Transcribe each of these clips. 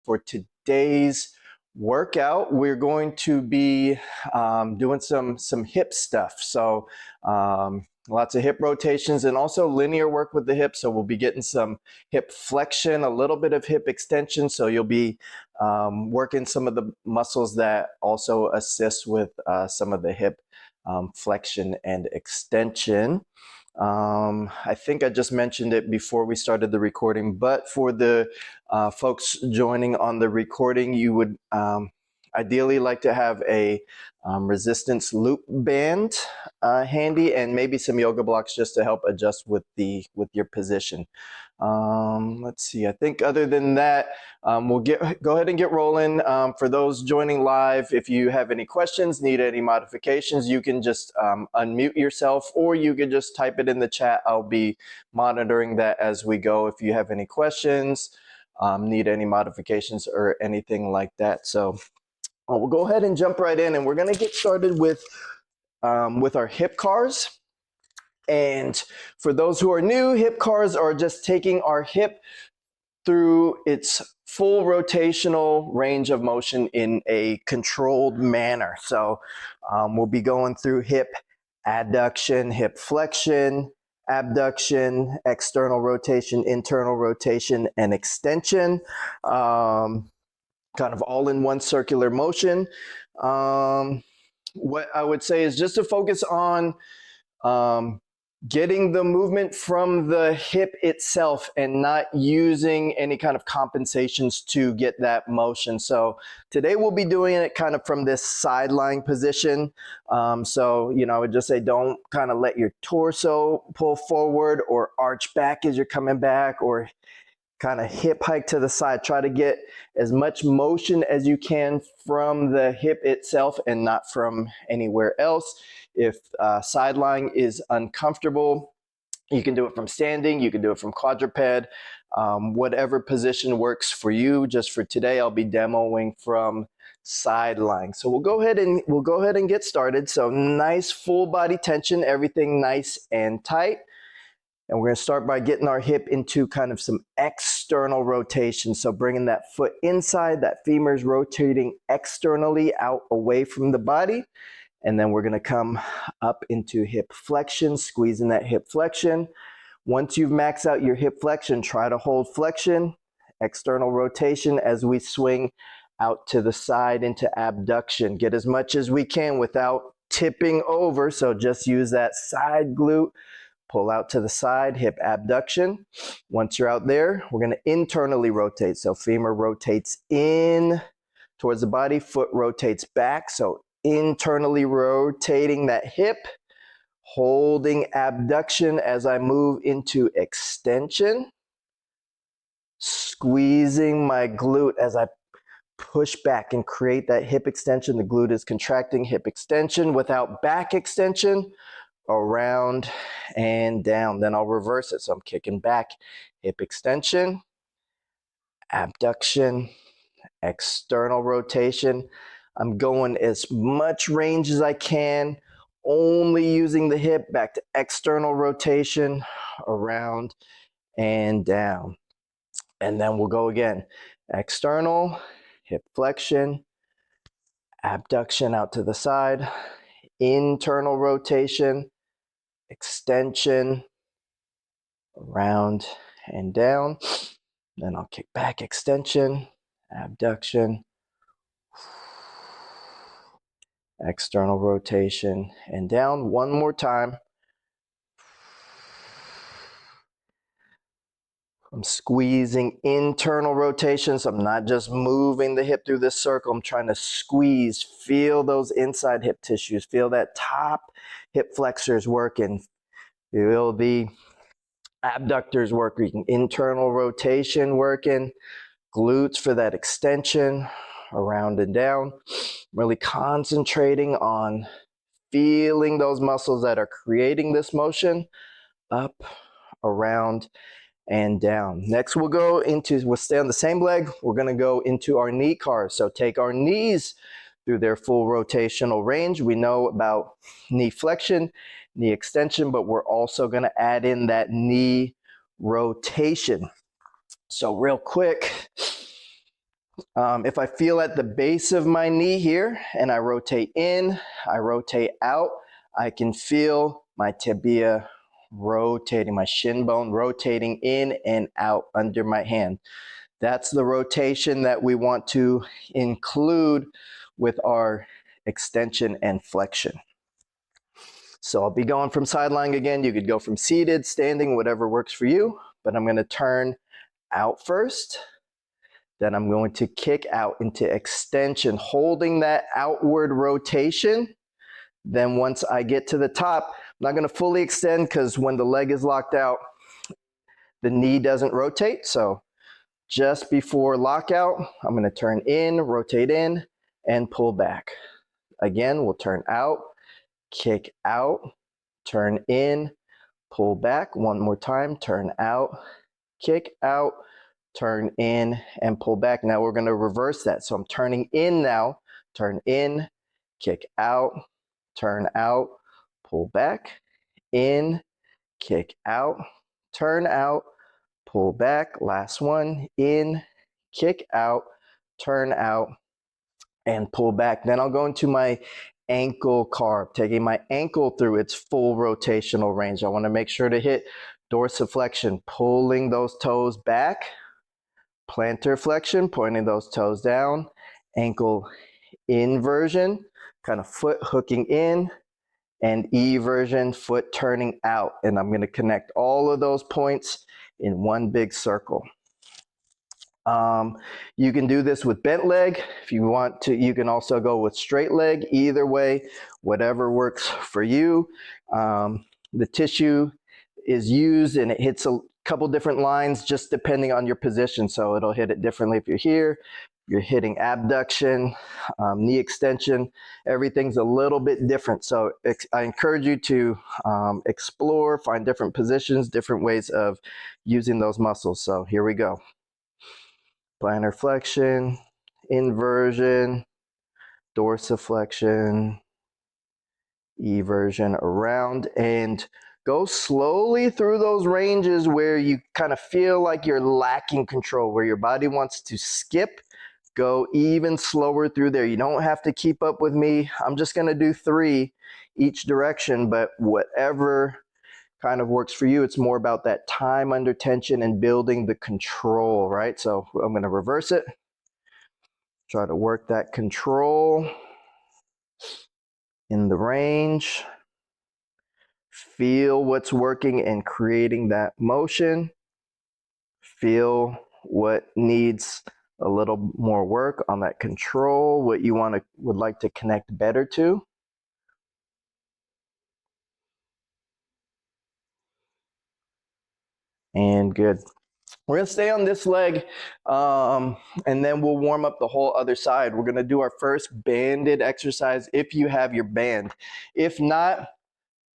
For today's workout, we're going to be doing some hip stuff. So lots of hip rotations and also linear work with the hip. So we'll be getting some hip flexion, a little bit of hip extension. So you'll be working some of the muscles that also assist with some of the hip flexion and extension. I think I just mentioned it before we started the recording, but for the folks joining on the recording, you would ideally like to have a resistance loop band handy, and maybe some yoga blocks just to help adjust with your position. Let's see. I think other than that, we'll go ahead and get rolling. For those joining live, if you have any questions, need any modifications, you can just unmute yourself, or you can just type it in the chat. I'll be monitoring that as we go. If you have any questions, need any modifications or anything like that. So we'll go ahead and jump right in, and we're going to get started with our hip cars. And for those who are new, hip cars are just taking our hip through its full rotational range of motion in a controlled manner. So we'll be going through hip adduction, hip flexion, abduction, external rotation, internal rotation, and extension. Kind of all in one circular motion. What I would say is just to focus on getting the movement from the hip itself and not using any kind of compensations to get that motion. So today we'll be doing it kind of from this sidelying position. So, you know, I would just say don't kind of let your torso pull forward or arch back as you're coming back, or kind of hip hike to the side. Try to get as much motion as you can from the hip itself and not from anywhere else. If sidelying is uncomfortable, you can do it from standing, you can do it from quadruped, whatever position works for you. Just for today, I'll be demoing from sidelying. So we'll go ahead and get started. So nice full body tension, everything nice and tight. And we're going to start by getting our hip into kind of some external rotation. So bringing that foot inside, that femur is rotating externally out away from the body. And then we're going to come up into hip flexion, squeezing that hip flexion. Once you've maxed out your hip flexion, try to hold flexion, external rotation as we swing out to the side into abduction. Get as much as we can without tipping over. So just use that side glute. Pull out to the side, hip abduction. Once you're out there, we're going to internally rotate. So femur rotates in towards the body, foot rotates back. So internally rotating that hip, holding abduction as I move into extension. Squeezing my glute as I push back and create that hip extension. The glute is contracting, hip extension without back extension. Around and down. Then I'll reverse it. So I'm kicking back, hip extension, abduction, external rotation. I'm going as much range as I can, only using the hip, back to external rotation, around and down. And then we'll go again. External, hip flexion, abduction out to the side, internal rotation, extension, around and down. Then I'll kick back, extension, abduction, external rotation, and down. One more time. I'm squeezing internal rotation, so I'm not just moving the hip through this circle. I'm trying to squeeze, feel those inside hip tissues, feel that top hip flexors working, feel the abductors working, internal rotation working, glutes for that extension, around and down. Really concentrating on feeling those muscles that are creating this motion, up, around, and down. Next we'll stay on the same leg. We're going to go into our knee cars. So take our knees through their full rotational range. We know about knee flexion, knee extension, but we're also going to add in that knee rotation. So real quick, If I feel at the base of my knee here and I rotate in, I rotate out, I can feel my tibia rotating, my shin bone rotating in and out under my hand. That's the rotation that we want to include with our extension and flexion. So I'll be going from sidelying again. You could go from seated, standing, whatever works for you, but I'm going to turn out first. Then I'm going to kick out into extension, holding that outward rotation. Then once I get to the top, I'm not going to fully extend because when the leg is locked out, the knee doesn't rotate. So just before lockout, I'm going to turn in, rotate in, and pull back. Again, we'll turn out, kick out, turn in, pull back. One more time, turn out, kick out, turn in, and pull back. Now we're going to reverse that. So I'm turning in now, turn in, kick out, turn out, pull back, in, kick out, turn out, pull back. Last one, in, kick out, turn out, and pull back. Then I'll go into my ankle carve, taking my ankle through its full rotational range. I want to make sure to hit dorsiflexion, pulling those toes back, plantarflexion, pointing those toes down, ankle inversion, kind of foot hooking in, and eversion, foot turning out. And I'm going to connect all of those points in one big circle. You can do this with bent leg. If you want to, you can also go with straight leg. Either way, whatever works for you. The tissue is used and it hits a couple different lines just depending on your position. So it'll hit it differently if you're here, you're hitting abduction, knee extension, everything's a little bit different. So I encourage you to explore, find different positions, different ways of using those muscles. So here we go. Plantarflexion, inversion, dorsiflexion, eversion around, and go slowly through those ranges where you kind of feel like you're lacking control, where your body wants to skip. Go even slower through there. You don't have to keep up with me. I'm just going to do 3 each direction, but whatever kind of works for you. It's more about that time under tension and building the control, right? So I'm going to reverse it. Try to work that control in the range. Feel what's working and creating that motion. Feel what needs a little more work on that control, what you would like to connect better to. And good. We're going to stay on this leg, and then we'll warm up the whole other side. We're going to do our first banded exercise if you have your band. If not,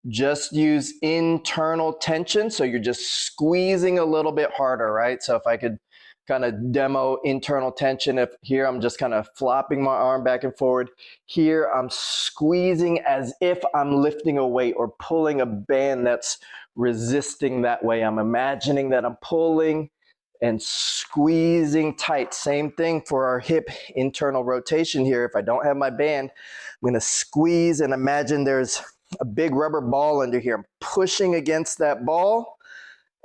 just use internal tension. So you're just squeezing a little bit harder, right? So if I could kind of demo internal tension, if here I'm just kind of flopping my arm back and forward. Here I'm squeezing as if I'm lifting a weight or pulling a band that's resisting that way. I'm imagining that I'm pulling and squeezing tight. Same thing for our hip internal rotation here. If I don't have my band, I'm going to squeeze and imagine there's a big rubber ball under here. I'm pushing against that ball,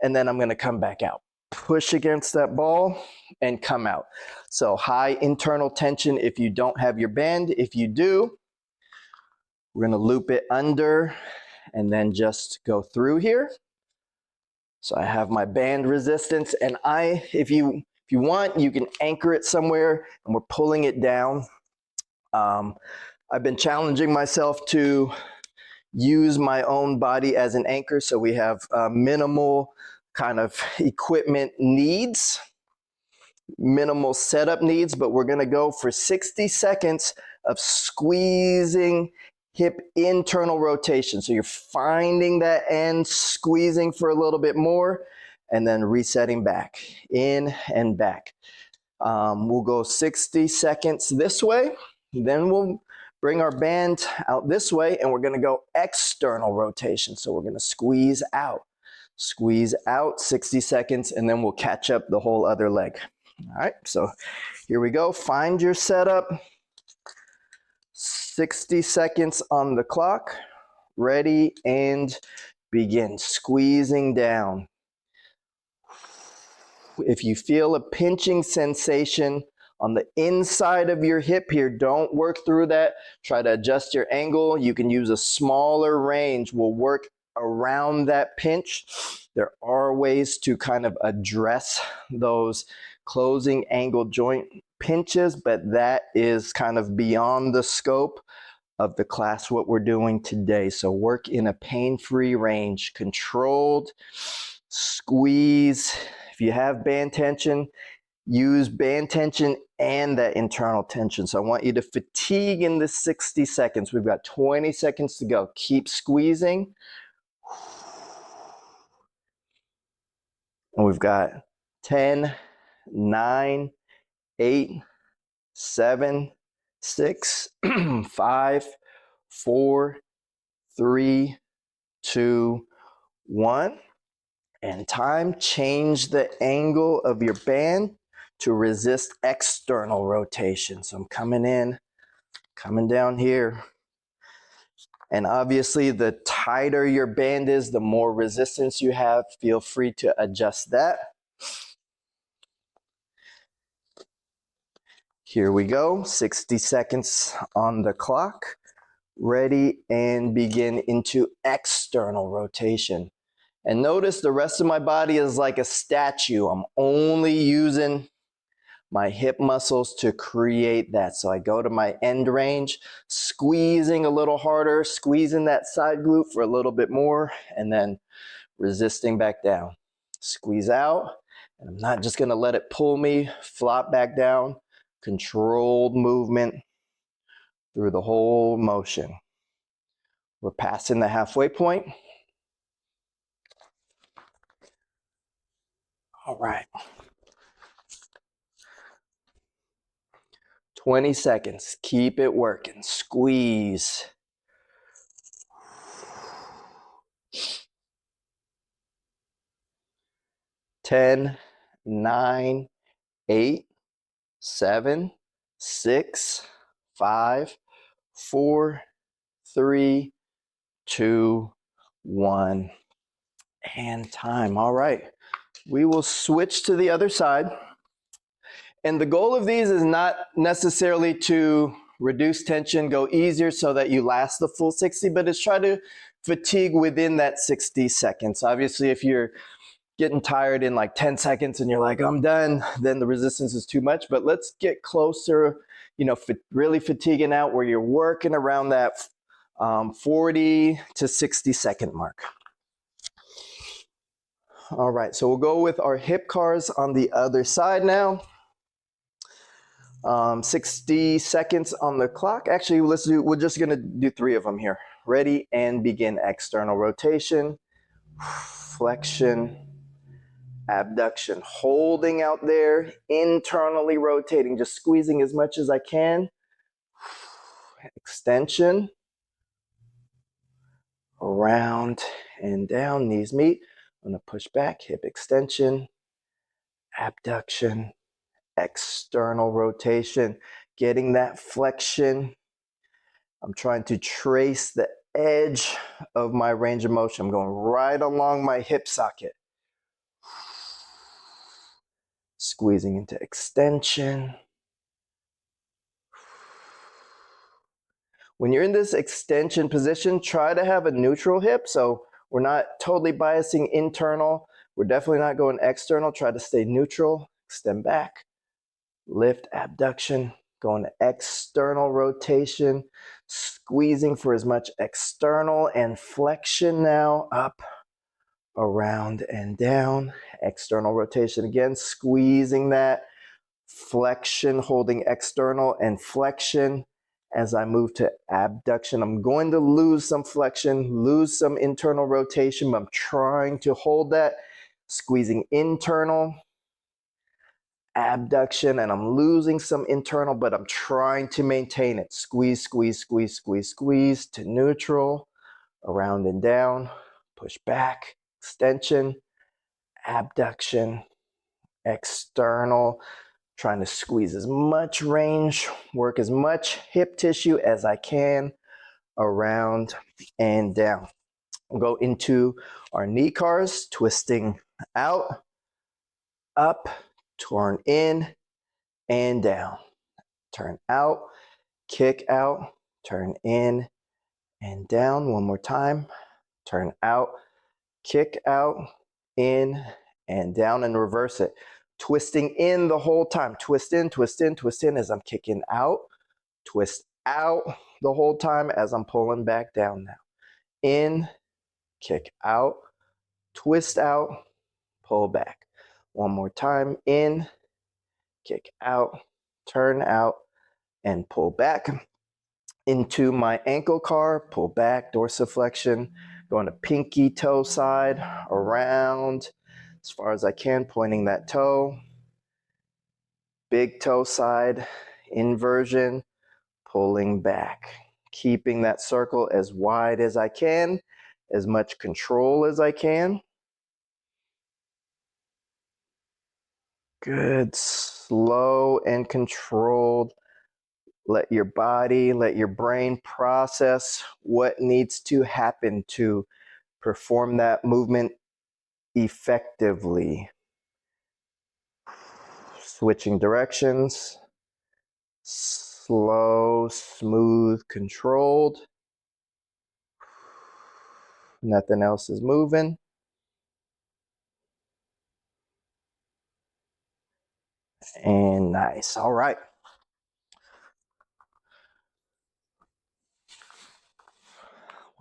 and then I'm going to come back out. Push against that ball and come out. So high internal tension if you don't have your band. If you do, we're going to loop it under and then just go through here. So I have my band resistance, and if you want, you can anchor it somewhere, and we're pulling it down. I've been challenging myself to use my own body as an anchor, so we have minimal kind of equipment needs, minimal setup needs, but we're going to go for 60 seconds of squeezing hip internal rotation. So you're finding that end, squeezing for a little bit more, and then resetting back, in and back. We'll go 60 seconds this way, then we'll bring our band out this way, and we're going to go external rotation. So we're going to squeeze out 60 seconds, and then we'll catch up the whole other leg. All right, so here we go. Find your setup. 60 seconds on the clock. Ready and begin. Squeezing down. If you feel a pinching sensation on the inside of your hip here, don't work through that. Try to adjust your angle. You can use a smaller range. We'll work around that pinch. There are ways to kind of address those closing angle joint pinches, but that is kind of beyond the scope of the class what we're doing today. So work in a pain-free range, controlled squeeze. If you have band tension, use band tension and that internal tension. So I want you to fatigue in this 60 seconds. We've got 20 seconds to go. Keep squeezing. And we've got 10, 9, 8, 7, 6, 5, 4, 3, 2, 1. And time. Change the angle of your band to resist external rotation. So I'm coming in, coming down here. And obviously the tighter your band is, the more resistance you have. Feel free to adjust that. Here we go, 60 seconds on the clock. Ready and begin into external rotation. And notice the rest of my body is like a statue. I'm only using my hip muscles to create that. So I go to my end range, squeezing a little harder, squeezing that side glute for a little bit more, and then resisting back down. Squeeze out, and I'm not just gonna let it pull me, flop back down. Controlled movement through the whole motion. We're passing the halfway point. All right. 20 seconds. Keep it working. Squeeze. 10, 9, 8, 7, 6, 5, 4, 3, 2, 1. And time. All right. We will switch to the other side. And the goal of these is not necessarily to reduce tension, go easier so that you last the full 60, but it's try to fatigue within that 60 seconds. Obviously, if you're getting tired in like 10 seconds and you're like, I'm done, then the resistance is too much. But let's get closer, you know, really fatiguing out where you're working around that 40 to 60 second mark. All right, so we'll go with our hip cars on the other side now. 60 seconds on the clock. Actually, we're just gonna do 3 of them here. Ready and begin. External rotation, flexion, abduction. Holding out there, internally rotating, just squeezing as much as I can. Extension, around and down, knees meet. I'm gonna push back, hip extension, abduction, external rotation, getting that flexion. I'm trying to trace the edge of my range of motion. I'm going right along my hip socket. Squeezing into extension. When you're in this extension position, try to have a neutral hip. So we're not totally biasing internal. We're definitely not going external. Try to stay neutral. Extend back. Lift, abduction. Going to external rotation. Squeezing for as much external and flexion now. Up, around, and down. External rotation again. Squeezing that. Flexion, holding external and flexion. As I move to abduction, I'm going to lose some flexion, lose some internal rotation, but I'm trying to hold that. Squeezing internal, abduction, and I'm losing some internal, but I'm trying to maintain it. Squeeze, squeeze, squeeze, squeeze, squeeze to neutral, around and down, push back, extension, abduction, external. Trying to squeeze as much range, work as much hip tissue as I can around and down. We'll go into our knee cars, twisting out, up, turn in and down. Turn out, kick out, turn in and down. One more time. Turn out, kick out, in and down, and reverse it. Twisting in the whole time. Twist in, twist in, twist in as I'm kicking out. Twist out the whole time as I'm pulling back down now. In, kick out, twist out, pull back. One more time. In, kick out, turn out, and pull back. Into my ankle car, pull back, dorsiflexion, going to pinky toe side, around as far as I can, pointing that toe. Big toe side, inversion, pulling back. Keeping that circle as wide as I can, as much control as I can. Good, slow and controlled. Let your body, let your brain process what needs to happen to perform that movement effectively. Switching directions. Slow, smooth, controlled. Nothing else is moving. And nice. All right.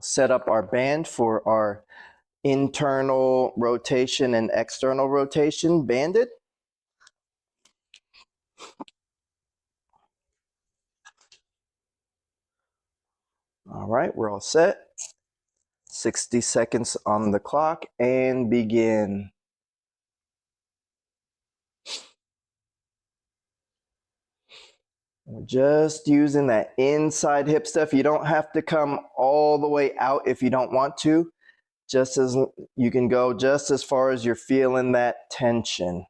Set up our band for our internal rotation and external rotation banded. All right, we're all set. 60 seconds on the clock and begin. We're just using that inside hip stuff. You don't have to come all the way out if you don't want to. Just as you can go just as far as you're feeling that tension.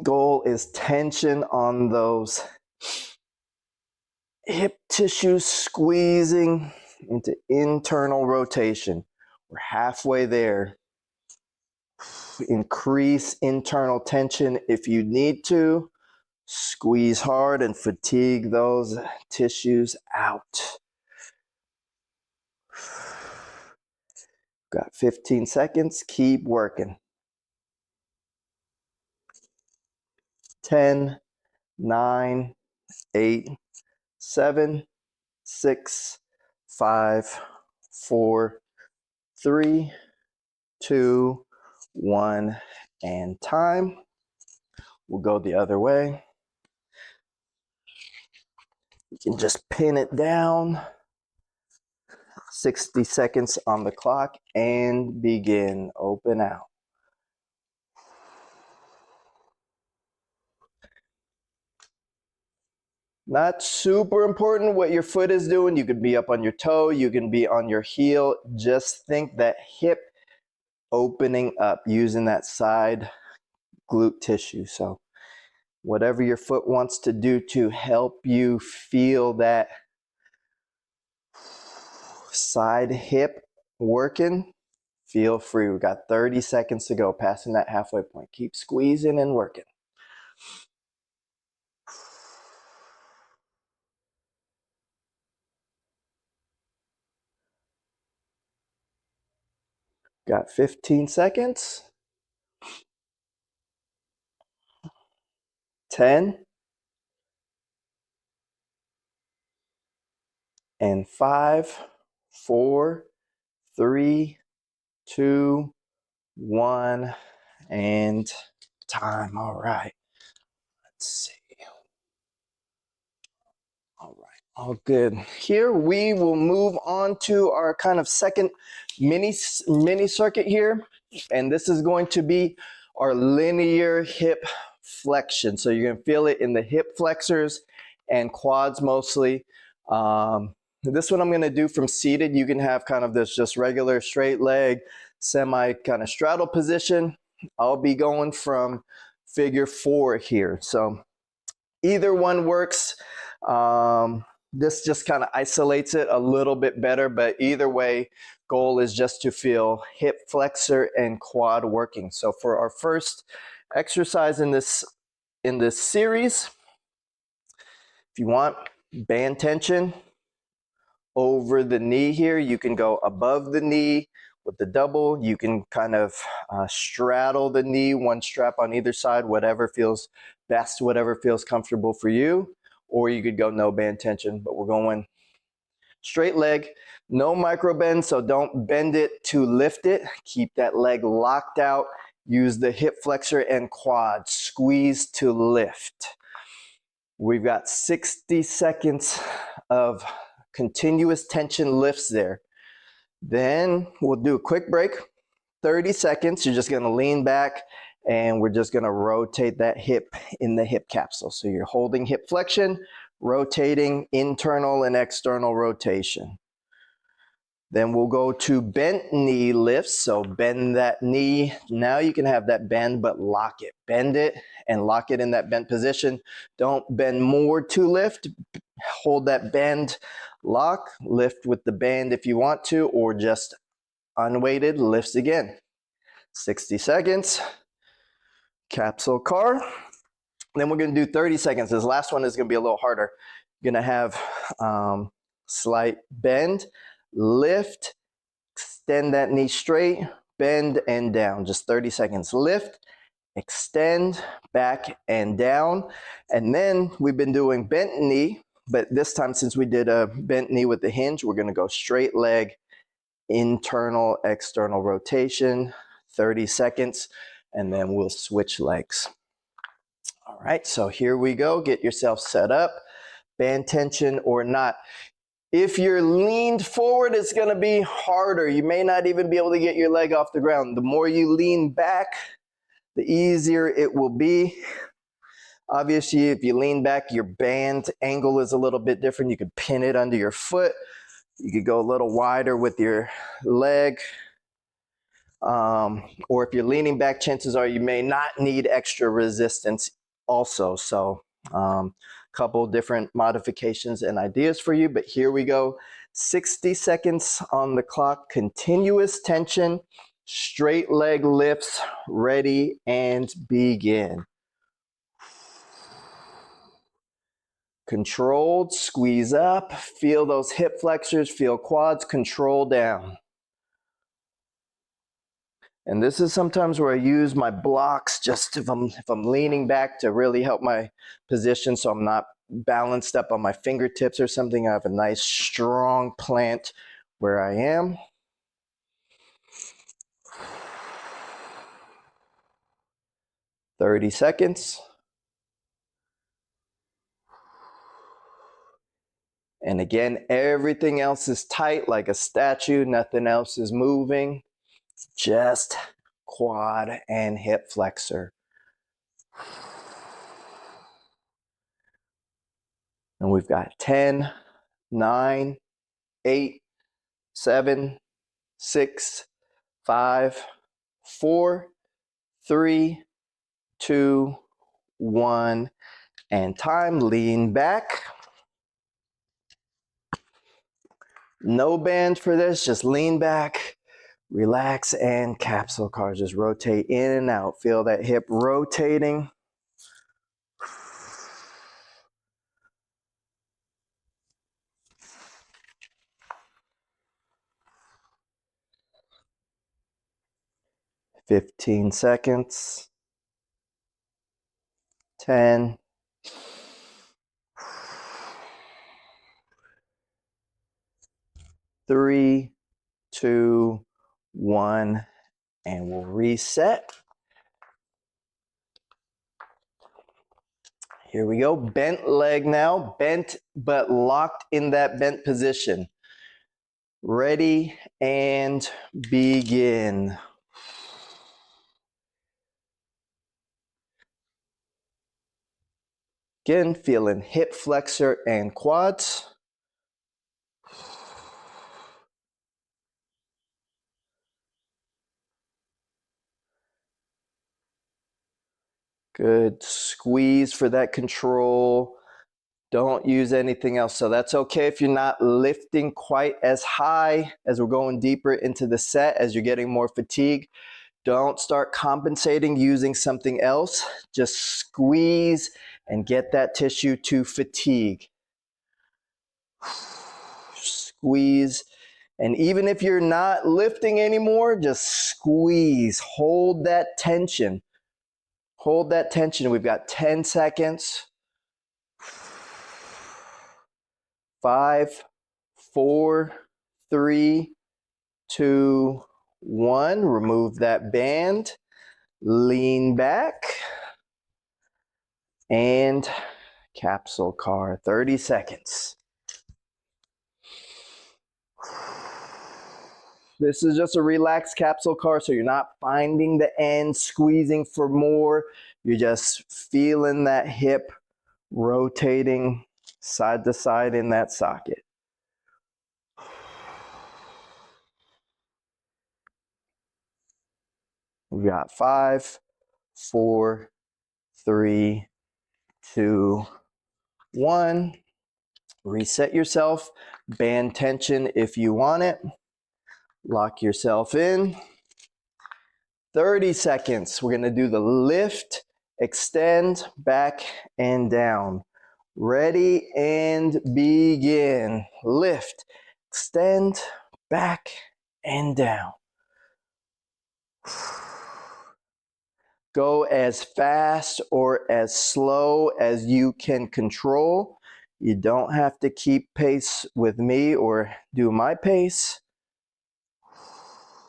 Goal is tension on those hip tissues, squeezing into internal rotation. We're halfway there. Increase internal tension if you need to. Squeeze hard and fatigue those tissues out. Got 15 seconds. Keep working. 10, 9, 8, 7, 6, 5, 4, 3, 2, 1, and time. We'll go the other way. You can just pin it down. 60 seconds on the clock and begin. Open out. Not super important what your foot is doing. You could be up on your toe. You can be on your heel. Just think that hip opening up using that side glute tissue. So whatever your foot wants to do to help you feel that side hip working, feel free. We've got 30 seconds to go, passing that halfway point. Keep squeezing and working. Got 15 seconds. 10. And 5, 4, 3, 2, 1, and time. All right. Let's see. All right. All good. Here we will move on to our kind of second mini circuit here. And this is going to be our linear hip flexion. So you're going to feel it in the hip flexors and quads mostly. This one I'm going to do from seated. You can have kind of this just regular straight leg, semi kind of straddle position. I'll be going from figure 4 here. So either one works. This just kind of isolates it a little bit better, but either way, goal is just to feel hip flexor and quad working. So for our first exercise in this series, if you want band tension over the knee here, you can go above the knee with the double. You can kind of straddle the knee, one strap on either side, whatever feels best, whatever feels comfortable for you. Or you could go no band tension, but we're going straight leg, no micro bend, so don't bend it to lift it. Keep that leg locked out. Use the hip flexor and quad, squeeze to lift. We've got 60 seconds of continuous tension lifts there. Then we'll do a quick break, 30 seconds. You're just gonna lean back and we're just gonna rotate that hip in the hip capsule. So you're holding hip flexion, rotating internal and external rotation. Then we'll go to bent knee lifts. So bend that knee. Now you can have that bend, but lock it. Bend it and lock it in that bent position. Don't bend more to lift. Hold that bend, lock, lift with the band if you want to, or just unweighted lifts again. 60 seconds. Capsule car. Then we're going to do 30 seconds. This last one is going to be a little harder. You're going to have slight bend, lift, extend that knee straight, bend and down. Just 30 seconds. Lift, extend, back and down. And then we've been doing bent knee, but this time since we did a bent knee with the hinge, we're going to go straight leg, internal, external rotation, 30 seconds, and then we'll switch legs. All right, so here we go. Get yourself set up, band tension or not. If you're leaned forward, it's going to be harder. You may not even be able to get your leg off the ground. The more you lean back, the easier it will be. Obviously, if you lean back, your band angle is a little bit different. You could pin it under your foot. You could go a little wider with your leg. Or if you're leaning back, chances are you may not need extra resistance also. So couple different modifications and ideas for you, but here we go. 60 seconds on the clock, continuous tension, straight leg lifts, ready and begin. Controlled, squeeze up, feel those hip flexors, feel quads, control down. And this is sometimes where I use my blocks just if I'm leaning back to really help my position so I'm not balanced up on my fingertips or something. I have a nice strong plant where I am. "30 seconds. And again, everything else is tight like a statue. Nothing else is moving. Just quad and hip flexor. And we've got 10, 9, 8, 7, 6, 5, 4, 3, 2, 1, and time. Lean back. No band for this, just lean back, relax, and capsule cars. Just rotate in and out. Feel that hip rotating. "15 seconds. 10. 3, 2, 1, and we'll reset. Here we go. Bent leg now. Bent but locked in that bent position. Ready and begin. Again, feeling hip flexor and quads. Good. Squeeze for that control. Don't use anything else. So that's okay if you're not lifting quite as high as we're going deeper into the set, as you're getting more fatigue. Don't start compensating using something else. Just squeeze and get that tissue to fatigue. Squeeze. And even if you're not lifting anymore, just squeeze. Hold that tension. Hold that tension. We've got 10 seconds. 5, 4, 3, 2, 1. Remove that band. Lean back. And capsule car. 30 seconds. This is just a relaxed capsule car, so you're not finding the end, squeezing for more. You're just feeling that hip rotating side to side in that socket. We got 5, 4, 3, 2, 1. Reset yourself. Band tension if you want it. Lock yourself in. 30 seconds. We're going to do the lift, extend, back, and down. Ready and begin. Lift, extend, back, and down. Go as fast or as slow as you can control. You don't have to keep pace with me or do my pace.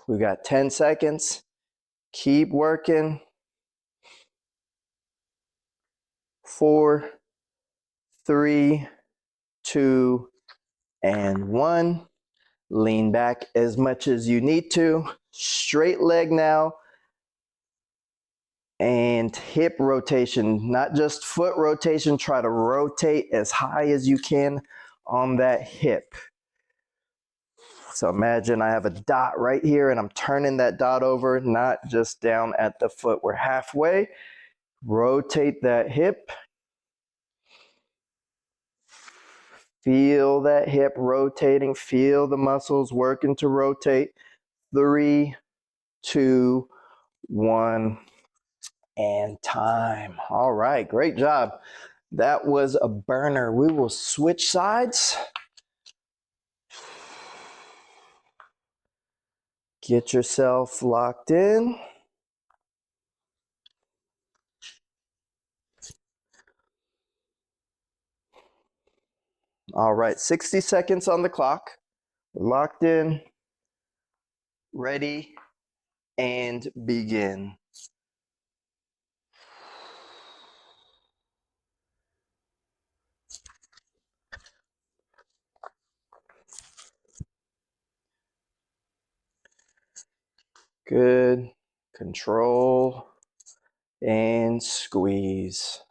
We've got 10 seconds. Keep working. 4, 3, 2, and 1. Lean back as much as you need to. Straight leg now. And hip rotation, not just foot rotation. Try to rotate as high as you can on that hip. So imagine I have a dot right here and I'm turning that dot over, not just down at the foot. We're halfway. Rotate that hip. Feel that hip rotating. Feel the muscles working to rotate. 3, 2, 1. And time. All right, great job. That was a burner. We will switch sides. Get yourself locked in. All right, 60 seconds on the clock. Locked in, ready, and begin. Good. Control and squeeze.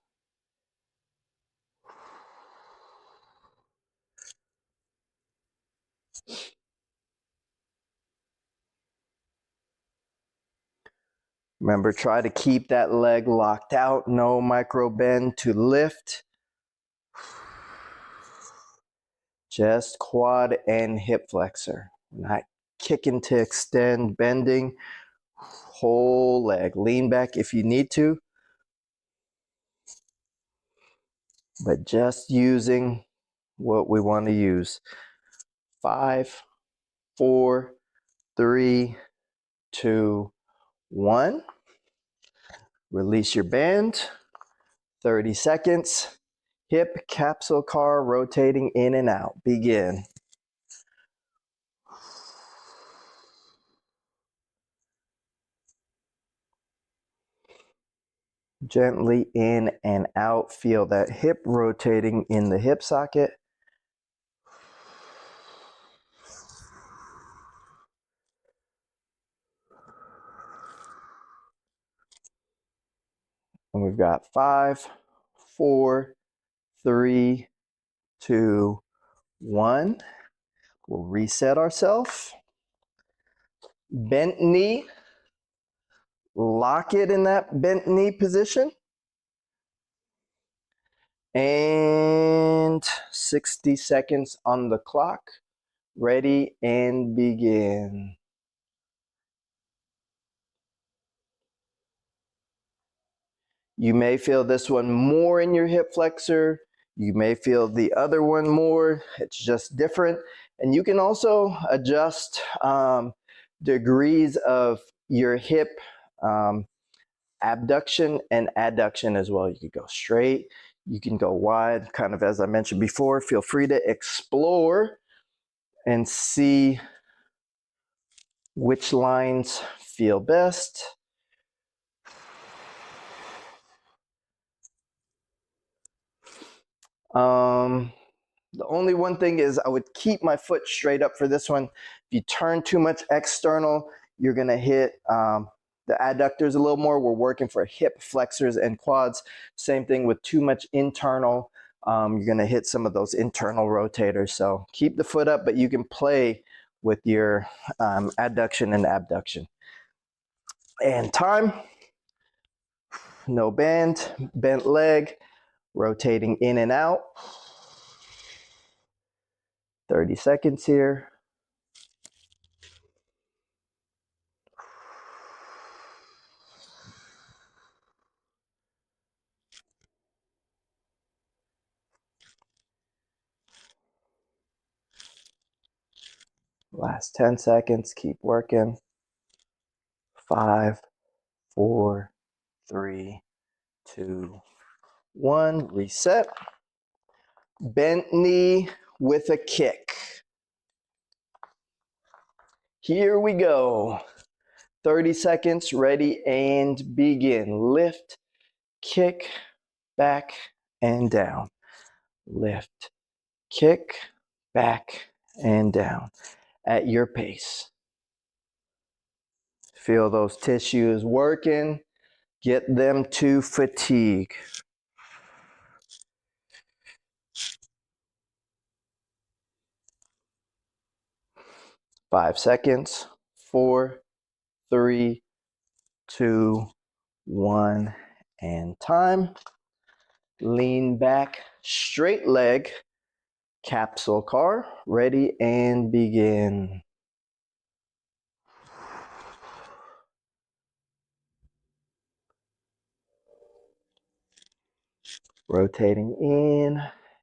Remember, try to keep that leg locked out. No micro bend to lift. Just quad and hip flexor. Not kicking to extend, bending. Whole leg. Lean back if you need to. But just using what we want to use. 5, 4, 3, 2, 1. Release your band. 30 seconds. Hip capsule car rotating in and out. Begin. Gently in and out. Feel that hip rotating in the hip socket. And we've got 5, 4, 3, 2, 1. We'll reset ourselves. Bent knee. Lock it in that bent knee position. And 60 seconds on the clock. Ready and begin. You may feel this one more in your hip flexor. You may feel the other one more. It's just different. And you can also adjust degrees of your hip abduction and adduction as well. You can go straight, you can go wide, kind of as I mentioned before. Feel free to explore and see which lines feel best. The only one thing is I would keep my foot straight up for this one. If you turn too much external, you're going to hit the adductors a little more. We're working for hip flexors and quads. Same thing with too much internal. You're going to hit some of those internal rotators. So keep the foot up, but you can play with your adduction and abduction. And time, no bend, bent leg, rotating in and out. 30 seconds here. Last 10 seconds, keep working. 5, 4, 3, 2, 1. Reset. Bent knee with a kick. Here we go. 30 seconds, ready and begin. Lift, kick, back and down. Lift, kick, back and down at your pace. Feel those tissues working. Get them to fatigue. 5 seconds. 4, 3, 2, 1, and time. Lean back, straight leg, capsule car, ready and begin. Rotating in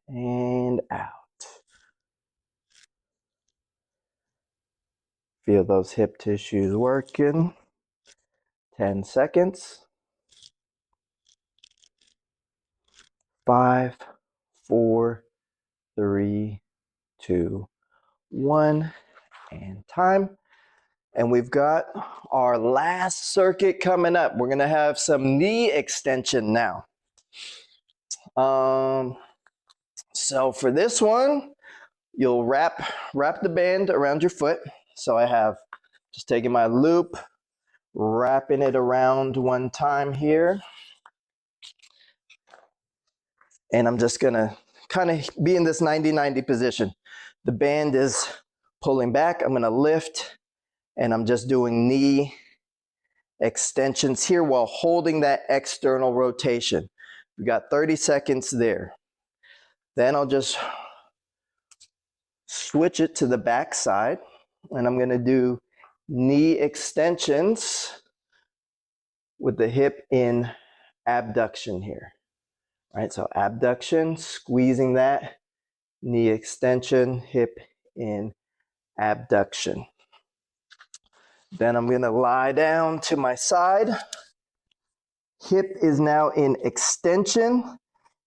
and out. Feel those hip tissues working. 10 seconds. 5, 4, 3, 2, 1, and time. And we've got our last circuit coming up. We're gonna have some knee extension now. So for this one, you'll wrap the band around your foot. So I have just taking my loop, wrapping it around one time here. And I'm just gonna kind of be in this 90-90 position. The band is pulling back. I'm gonna lift and I'm just doing knee extensions here while holding that external rotation. We got 30 seconds there. Then I'll just switch it to the back side and I'm gonna do knee extensions with the hip in abduction here. All right, so abduction, squeezing that, knee extension, hip in abduction. Then I'm gonna lie down to my side. Hip is now in extension,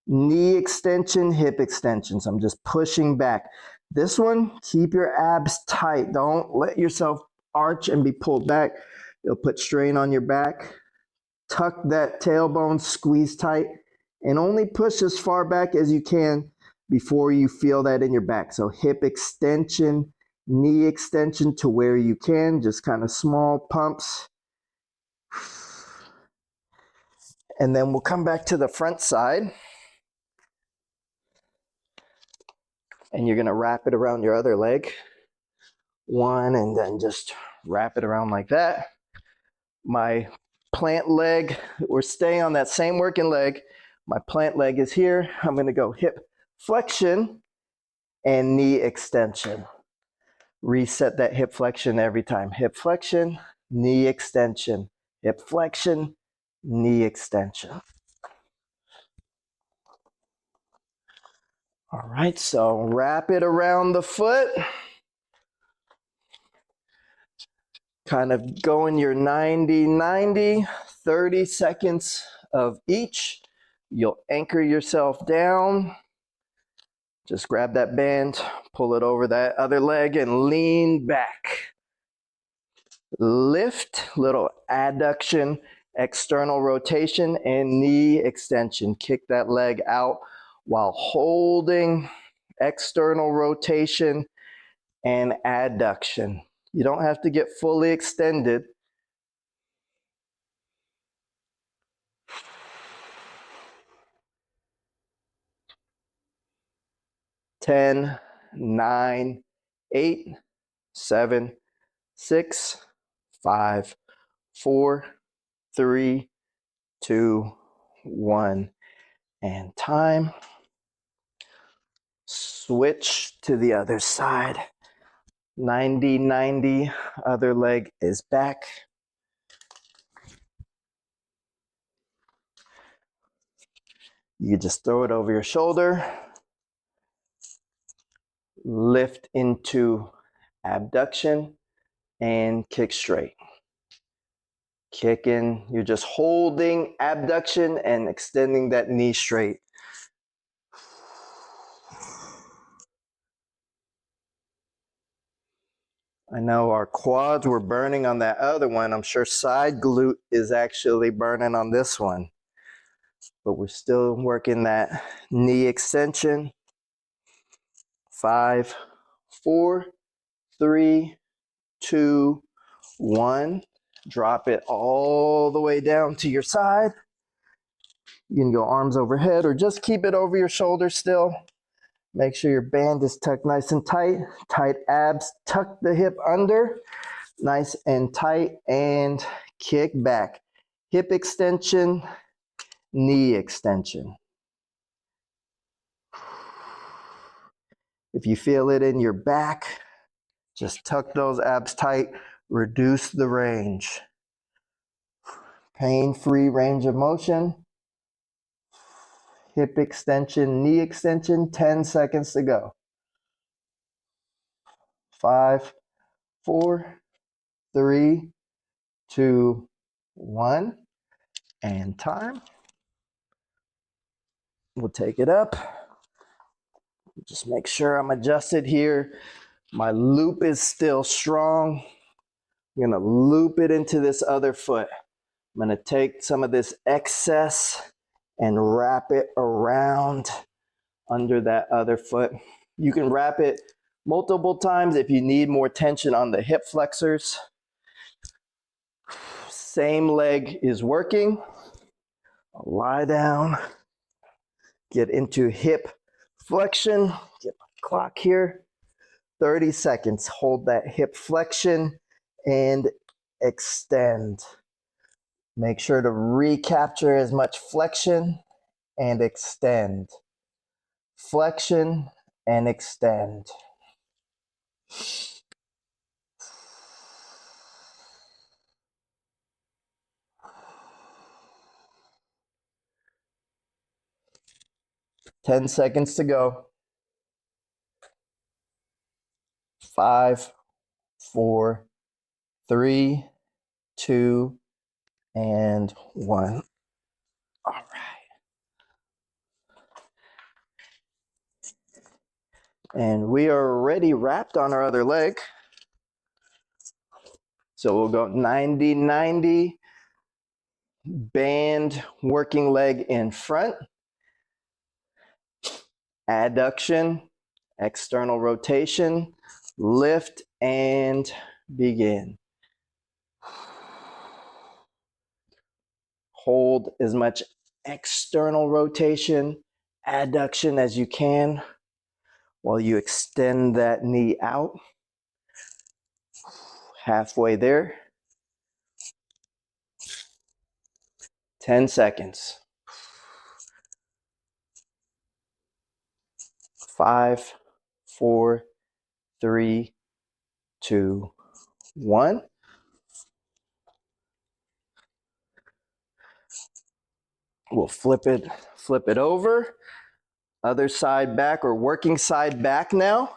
knee extension, hip extension. So I'm just pushing back. This one, keep your abs tight. Don't let yourself arch and be pulled back. It'll put strain on your back. Tuck that tailbone, squeeze tight, and only push as far back as you can before you feel that in your back. So hip extension, knee extension to where you can, just kind of small pumps. And then we'll come back to the front side. And you're gonna wrap it around your other leg. One, and then just wrap it around like that. My plant leg, we're staying on that same working leg. My plant leg is here. I'm going to go hip flexion and knee extension. Reset that hip flexion every time. Hip flexion, knee extension. Hip flexion, knee extension. All right, so wrap it around the foot. Kind of going your 90-90, 30 seconds of each. You'll anchor yourself down. Just grab that band, pull it over that other leg and lean back. Lift, little adduction, external rotation, and knee extension. Kick that leg out while holding external rotation and adduction. You don't have to get fully extended. Ten, 9, 8, 7, 6, 5, 4, 3, 2, 1, and time. Switch to the other side. 90-90, other leg is back. You just throw it over your shoulder. Lift into abduction and kick straight. Kick in, you're just holding abduction and extending that knee straight. I know our quads were burning on that other one. I'm sure side glute is actually burning on this one. But we're still working that knee extension. 5, 4, 3, 2, 1. Drop it all the way down to your side. You can go arms overhead or just keep it over your shoulder still. Make sure your band is tucked nice and tight. Tight abs, tuck the hip under. Nice and tight, and kick back. Hip extension, knee extension. If you feel it in your back, just tuck those abs tight. Reduce the range. Pain-free range of motion. Hip extension, knee extension, 10 seconds to go. 5, 4, 3, 2, 1, and time. We'll take it up. Just make sure I'm adjusted here. My loop is still strong. I'm gonna loop it into this other foot. I'm gonna take some of this excess and wrap it around under that other foot. You can wrap it multiple times if you need more tension on the hip flexors. Same leg is working. I'll lie down, get into hip flexion, get my clock here. 30 seconds, hold that hip flexion and extend. Make sure to recapture as much flexion and extend. Flexion and extend. Ten seconds to go. 5, 4, 3, 2, and 1. All right. And we are already wrapped on our other leg. So we'll go 90-90, band working leg in front, adduction, external rotation, lift and begin. Hold as much external rotation, adduction as you can while you extend that knee out. Halfway there. 10 seconds. 5, 4, 3, 2, 1. We'll flip it over. Other side back, or working side back now.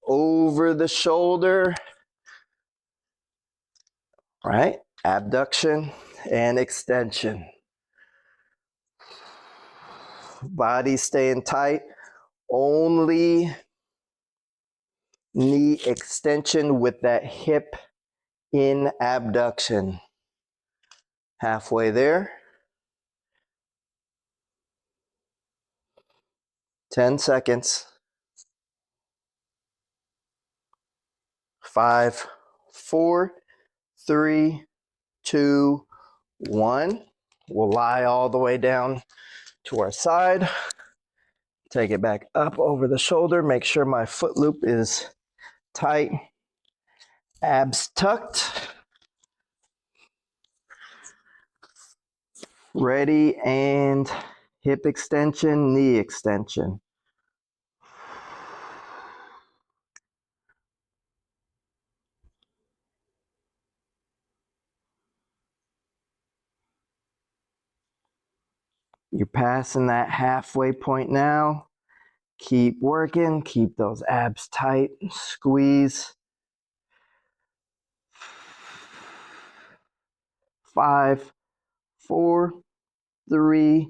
Over the shoulder. Right? Abduction and extension. Body staying tight. Only knee extension with that hip in abduction. Halfway there. 10 seconds. 5, 4, 3, 2, 1. We'll lie all the way down to our side. Take it back up over the shoulder. Make sure my foot loop is tight. Abs tucked. Ready, and hip extension, knee extension. You're passing that halfway point now. Keep working, keep those abs tight, squeeze. 5, 4, 3,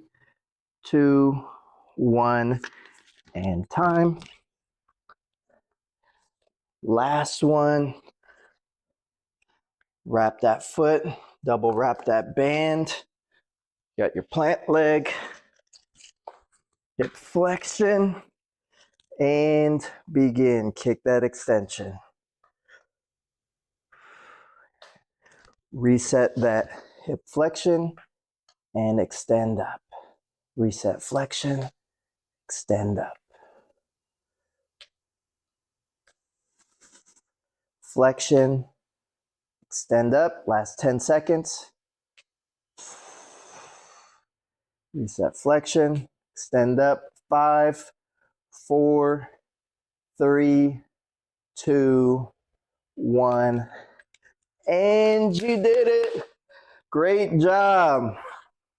2, 1, and time. Last one. Wrap that foot, double wrap that band. Got your plant leg, hip flexion, and begin. Kick that extension. Reset that hip flexion and extend up. Reset flexion, extend up. Flexion, extend up. Last 10 seconds. Reset flexion, extend up. 5, 4, 3, 2, 1. And you did it. Great job.